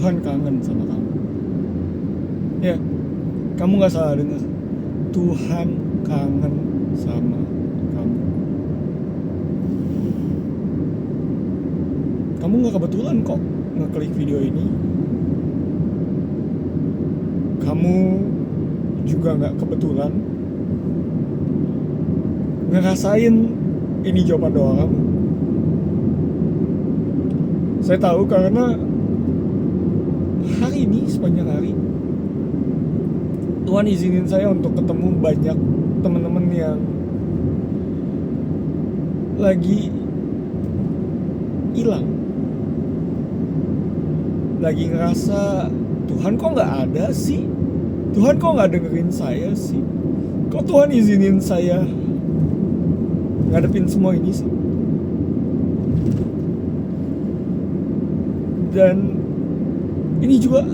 Tuhan kangen sama kamu. Ya, kamu gak salah dengar. Tuhan kangen sama kamu. Kamu gak kebetulan kok ngeklik video ini. Kamu juga gak kebetulan ngerasain ini jawaban doa kamu. Saya tahu karena hari ini sepanjang hari Tuhan izinin saya untuk ketemu banyak teman-teman yang lagi hilang, lagi ngerasa Tuhan kok gak ada sih, Tuhan kok gak dengerin saya sih, kok Tuhan izinin saya ngadepin semua ini sih. Dan ini juga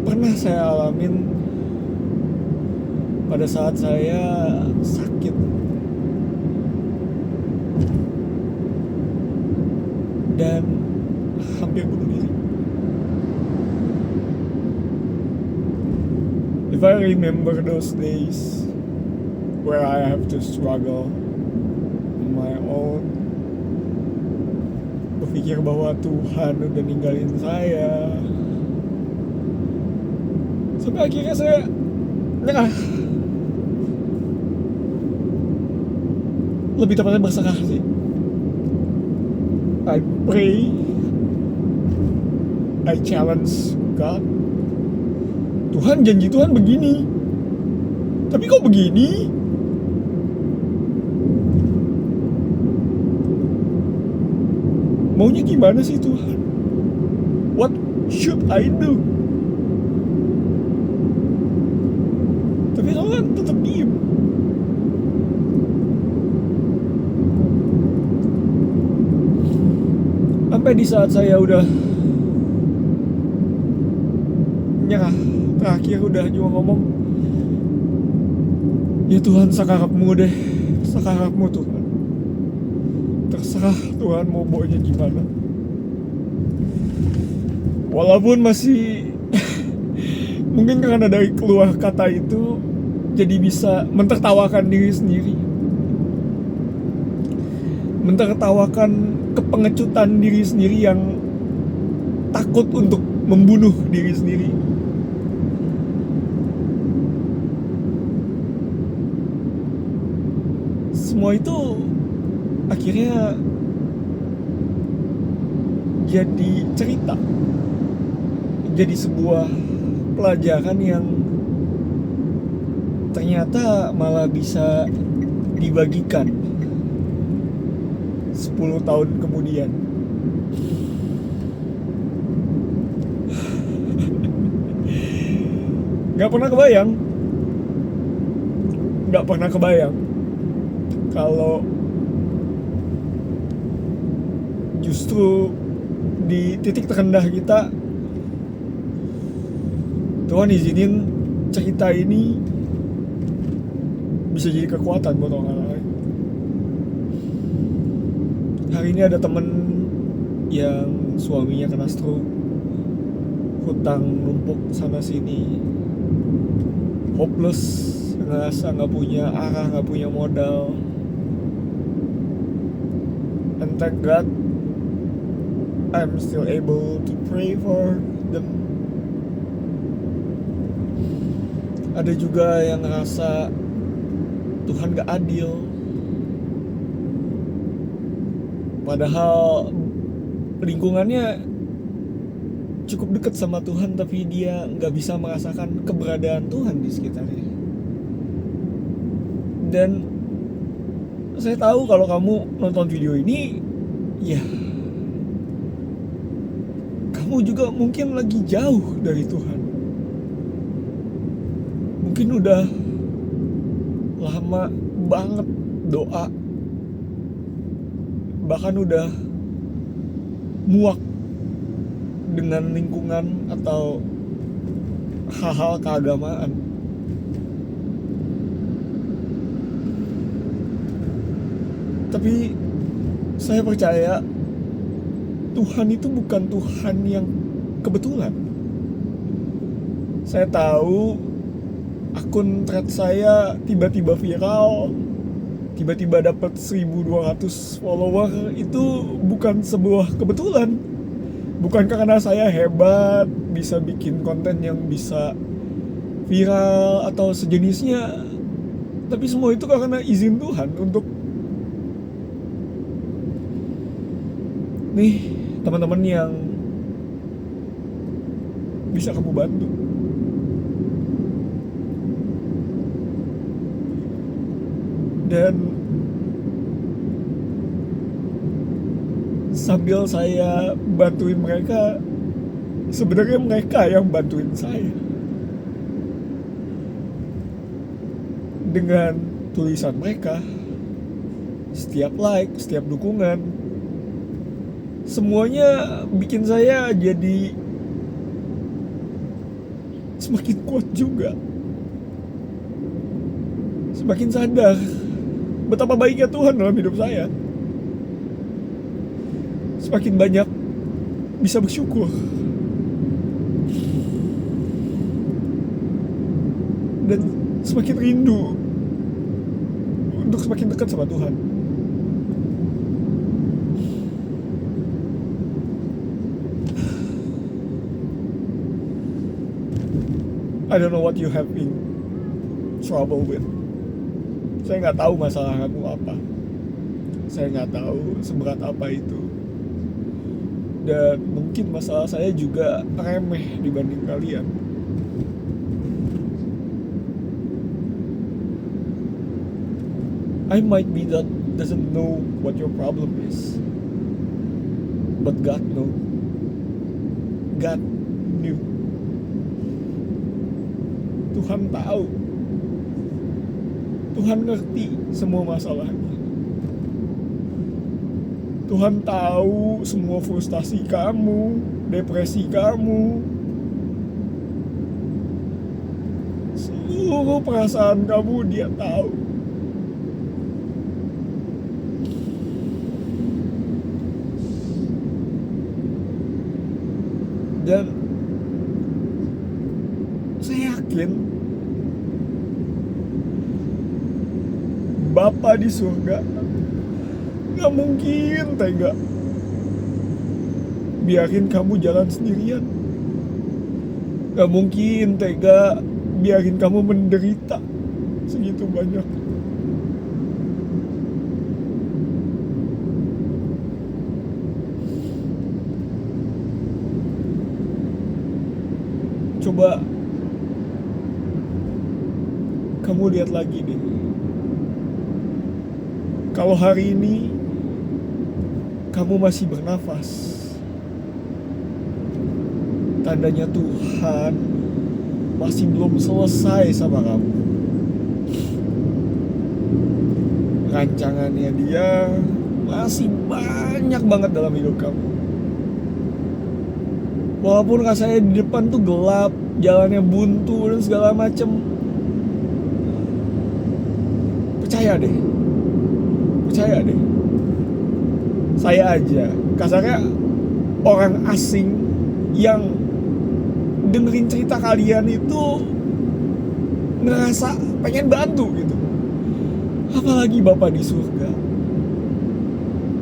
pernah saya alamin pada saat saya sakit. Dan hampir bunuh diri. If I remember those days where I have to struggle on my own, berpikir bahwa Tuhan udah ninggalin saya, sampai akhirnya saya nyerah. Lebih tepatnya berserah sih. I pray, I challenge God. Tuhan, janji Tuhan begini, tapi kok begini? Maunya gimana sih Tuhan? What should I do? Tapi Tuhan tetap diem. Sampai di saat saya udah nyerah, terakhir udah cuma ngomong, ya Tuhan, sakarapmu deh, sakarapmu Tuhan. Terserah Tuhan mau bawanya gimana. Walaupun masih mungkin karena dari keluar kata itu jadi bisa mentertawakan diri sendiri, mentertawakan kepengecutan diri sendiri yang takut untuk membunuh diri sendiri. Semua itu akhirnya jadi cerita, jadi sebuah pelajaran yang ternyata malah bisa dibagikan 10 tahun kemudian. Gak pernah kebayang kalau justru di titik terendah kita, Tuhan izinin cerita ini bisa jadi kekuatan buat orang lain. Hari ini ada temen yang suaminya kena stroke, hutang numpuk sana sini, hopeless, ngerasa gak punya arah, gak punya modal. And thank God I'm still able to pray for them. Ada juga yang ngerasa Tuhan gak adil, padahal lingkungannya cukup dekat sama Tuhan, tapi dia gak bisa merasakan keberadaan Tuhan di sekitarnya. Dan saya tahu kalau kamu nonton video ini, ya kamu juga mungkin lagi jauh dari Tuhan. Mungkin udah lama banget doa, bahkan udah muak dengan lingkungan atau hal-hal keagamaan. Tapi saya percaya Tuhan itu bukan Tuhan yang kebetulan. Saya tahu akun thread saya tiba-tiba viral, tiba-tiba dapat 1.200 follower. Itu bukan sebuah kebetulan. Bukan karena saya hebat, bisa bikin konten yang bisa viral atau sejenisnya. Tapi semua itu karena izin Tuhan untuk nih teman-teman yang bisa kamu bantu. Dan sambil saya bantuin mereka, sebenarnya mereka yang bantuin saya. Dengan tulisan mereka, setiap like, setiap dukungan, semuanya bikin saya jadi semakin kuat juga. Semakin sadar betapa baiknya Tuhan dalam hidup saya. Semakin banyak bisa bersyukur. Dan semakin rindu untuk semakin dekat sama Tuhan. I don't know what you have been trouble with. Saya nggak tahu masalah kamu apa. Saya nggak tahu seberat apa itu. Dan mungkin masalah saya juga remeh dibanding kalian. I might be that doesn't know what your problem is, but God knows. God knew. Tuhan tahu. Tuhan ngerti semua masalahnya. Tuhan tahu semua frustasi kamu, depresi kamu, seluruh perasaan kamu Dia tahu. Dan saya yakin Bapa di surga gak mungkin tega biarin kamu jalan sendirian. Gak mungkin tega biarin kamu menderita segitu banyak. Coba kamu lihat lagi deh. Kalau hari ini kamu masih bernafas, tandanya Tuhan masih belum selesai sama kamu. Rancangannya Dia masih banyak banget dalam hidup kamu. Walaupun rasanya di depan tuh gelap, jalannya buntu dan segala macem, percaya deh. Saya aja kasarnya orang asing yang dengerin cerita kalian itu ngerasa pengen bantu gitu. Apalagi Bapak di surga,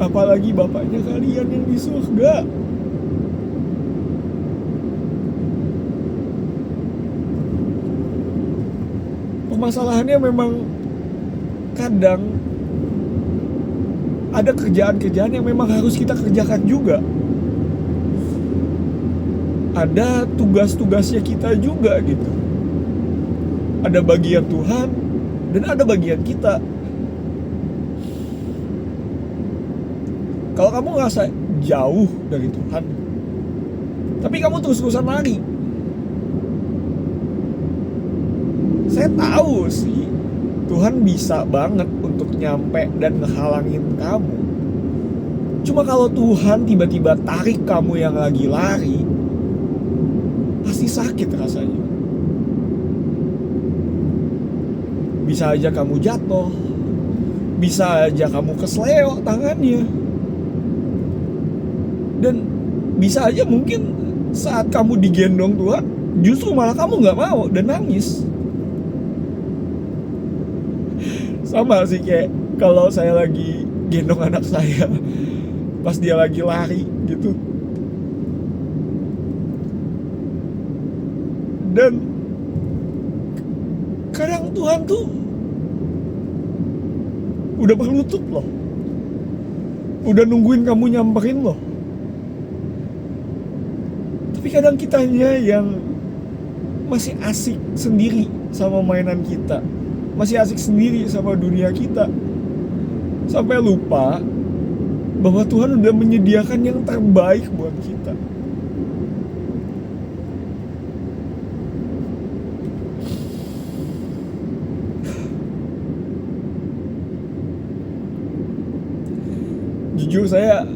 apalagi Bapaknya kalian yang di surga. Permasalahannya memang kadang ada kerjaan-kerjaan yang memang harus kita kerjakan juga. Ada tugas-tugasnya kita juga gitu. Ada bagian Tuhan dan ada bagian kita. Kalau kamu ngerasa jauh dari Tuhan, tapi kamu terus-terusan lari, saya tahu sih Tuhan bisa banget untuk nyampe dan ngehalangin kamu. Cuma kalau Tuhan tiba-tiba tarik kamu yang lagi lari, pasti sakit rasanya. Bisa aja kamu jatuh, bisa aja kamu kesleo tangannya, dan bisa aja mungkin saat kamu digendong Tuhan, justru malah kamu nggak mau dan nangis. Sama sih kayak kalau saya lagi gendong anak saya pas dia lagi lari gitu. Dan kadang Tuhan tuh udah berlutut loh, udah nungguin kamu nyamperin loh. Tapi kadang kitanya yang masih asik sendiri sama mainan kita, masih asik sendiri sama dunia kita, sampai lupa bahwa Tuhan udah menyediakan yang terbaik buat kita. Jujur saya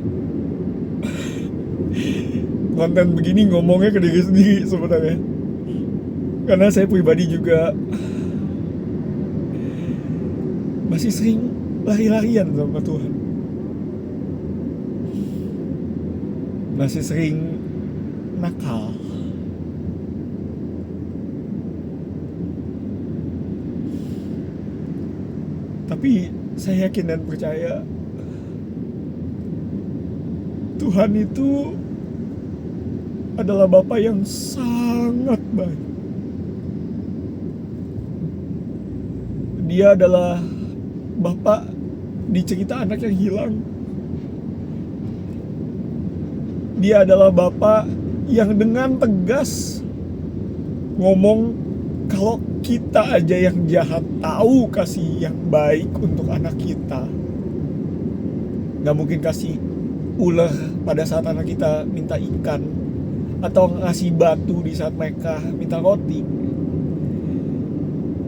konten begini ngomongnya ke diri sendiri sebenarnya, karena saya pribadi juga masih sering lari-larian sama Tuhan, masih sering nakal. Tapi saya yakin dan percaya Tuhan itu adalah Bapa yang sangat baik. Dia adalah Bapa di cerita anak yang hilang. Dia adalah Bapa yang dengan tegas ngomong kalau kita aja yang jahat tahu kasih yang baik untuk anak kita, gak mungkin kasih ular pada saat anak kita minta ikan, atau ngasih batu di saat mereka minta roti.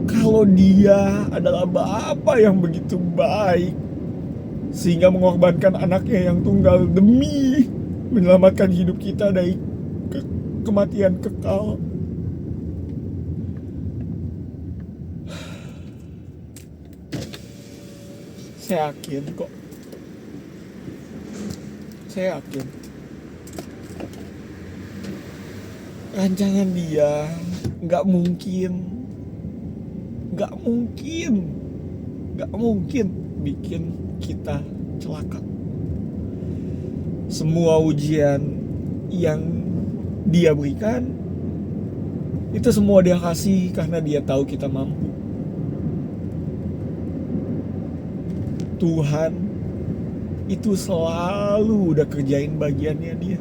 Kalau dia adalah Bapa yang begitu baik sehingga mengorbankan anaknya yang tunggal demi menyelamatkan hidup kita dari kematian kekal, saya yakin kok, saya yakin rancangan dia nggak mungkin bikin kita celaka. Semua ujian yang dia berikan itu semua dia kasih karena dia tahu kita mampu. Tuhan itu selalu udah kerjain bagiannya dia.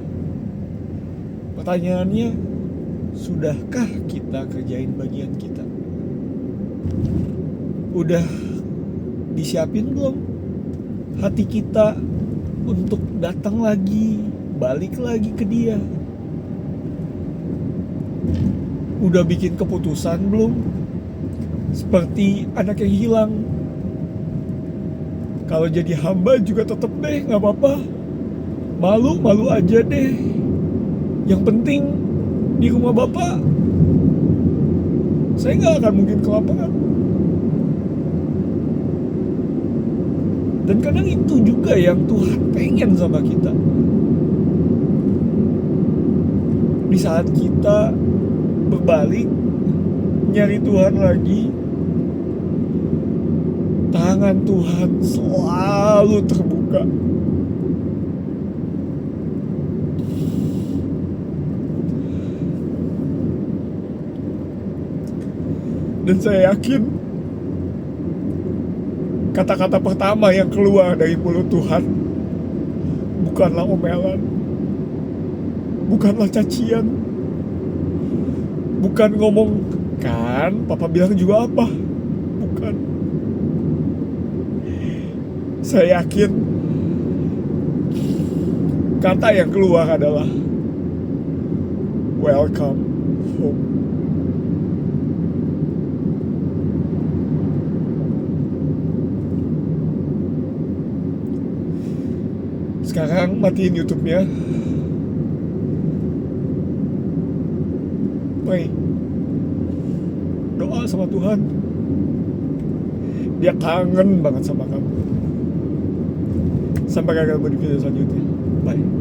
Pertanyaannya, sudahkah kita kerjain bagian kita? Udah disiapin belum hati kita untuk datang lagi, balik lagi ke dia? Udah bikin keputusan belum? Seperti anak yang hilang, kalau jadi hamba juga tetap deh, gak apa-apa, malu aja deh, yang penting di rumah Bapak saya gak akan mungkin kelaparan. Dan kadang itu juga yang Tuhan pengen sama kita. Di saat kita berbalik nyari Tuhan lagi, tangan Tuhan selalu terbuka. Dan saya yakin kata-kata pertama yang keluar dari mulut Tuhan bukanlah omelan, bukanlah cacian, bukan ngomong kan Papa bilang juga apa, bukan. Saya yakin kata yang keluar adalah welcome home. Sekarang matiin YouTube-nya, pray, doa sama Tuhan. Dia kangen banget sama kamu. Sampai ketemu di video selanjutnya. Bye.